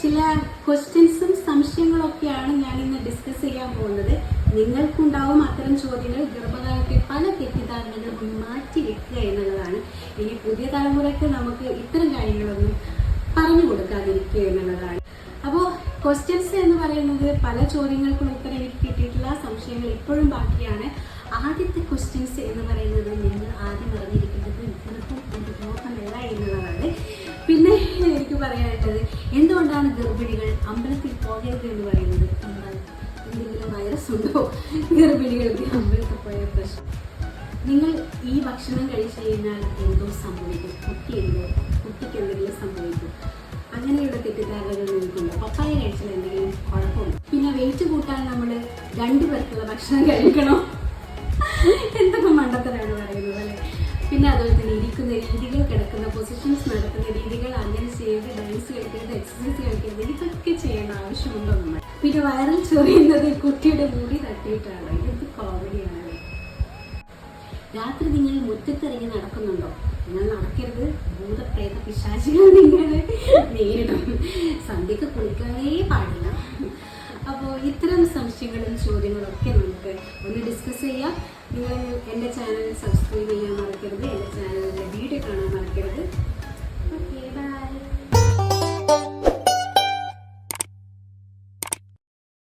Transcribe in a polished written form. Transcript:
ചില ക്വസ്റ്റ്യൻസും സംശയങ്ങളൊക്കെയാണ് ഞാൻ ഇന്ന് ഡിസ്കസ് ചെയ്യാൻ പോകുന്നത്. നിങ്ങൾക്കുണ്ടാവും അത്തരം ചോദ്യങ്ങൾ. ഗർഭകാലത്തെ പല തെറ്റിദ്ധാരണകളും മാറ്റി വെക്കുക എന്നുള്ളതാണ്. ഇനി പുതിയ തലമുറയ്ക്ക് നമുക്ക് ഇത്തരം കാര്യങ്ങളൊന്നും പറഞ്ഞു കൊടുക്കാതിരിക്കുക എന്നുള്ളതാണ്. അപ്പോൾ ക്വസ്റ്റ്യൻസ് എന്ന് പറയുന്നത് പല ചോദ്യങ്ങൾക്കും ഉത്തരം എനിക്ക് കിട്ടിയിട്ടുള്ള സംശയങ്ങൾ ഇപ്പോഴും ബാക്കിയാണ്. ആദ്യത്തെ ക്വസ്റ്റ്യൻസ് എന്ന് പറയുന്നത് നിങ്ങൾ ആദ്യം അറിഞ്ഞിരിക്കുന്നത് ഇവർക്കും ഒരു രോഗമല്ല എന്നുള്ളതാണ്. പിന്നെ എനിക്ക് പറയാനുള്ളത്, എന്തുകൊണ്ടാണ് ഗർഭിണികൾ അമ്പലത്തിൽ പോകരുത് എന്ന് പറയുന്നത്? എന്തെങ്കിലും വൈറസ് ഉണ്ടോ ഗർഭിണികൾക്ക് അമ്പലത്തിൽ പോയ പ്രശ്നം? നിങ്ങൾ ഈ ഭക്ഷണം കഴിച്ചു കഴിഞ്ഞാൽ എന്തോ സംഭവിക്കും, കുട്ടിക്ക് എന്തെങ്കിലും സംഭവിക്കും, അങ്ങനെയുള്ള തെറ്റിദ്ധാരണകൾ നിൽക്കുന്നുണ്ട്. പപ്പായ കഴിച്ചാൽ എന്തെങ്കിലും കുഴപ്പമുണ്ട്. പിന്നെ വെയിറ്റ് കൂട്ടാൻ നമ്മൾ 2 പേർക്കുള്ള ഭക്ഷണം കഴിക്കണം, എന്തൊക്കെ മണ്ടത്തരാണ് പറയുന്നത് അല്ലേ? പിന്നെ അതുപോലെ തന്നെ ഇരിക്കുന്ന രീതികൾ, കിടക്കുന്ന പൊസിഷൻസ്, നടക്കുന്ന രീതികൾ, അങ്ങനെ ചെയ്ത് ഡാൻസ് കളിക്കരുത്, എക്സസൈസ് കളിക്കരുത്, ഇതൊക്കെ ചെയ്യേണ്ട ആവശ്യമുണ്ടോ നമ്മൾ? പിന്നെ വയറിൽ ചൊറിയുന്നത് കുട്ടിയുടെ മുടി തട്ടിയിട്ടാണ്. ഇതൊക്കെ കോമഡിയാണ്. രാത്രി നിങ്ങൾ മുറ്റത്തിറങ്ങി നടക്കുന്നുണ്ടോ? നിങ്ങൾ നടക്കരുത്, ഭൂതപ്രേത പിശാചികൾ നിങ്ങളെ നേരിടും. സന്ധ്യക്ക് കുളിക്കാനേ പാടില്ല. അപ്പോൾ ഇത്തരം സംശയങ്ങളും ചോദ്യങ്ങളും ഒക്കെ നമുക്ക് ഒന്ന് ഡിസ്കസ് ചെയ്യാം. നിങ്ങൾ എൻ്റെ ചാനൽ സബ്സ്ക്രൈബ് ചെയ്യാൻ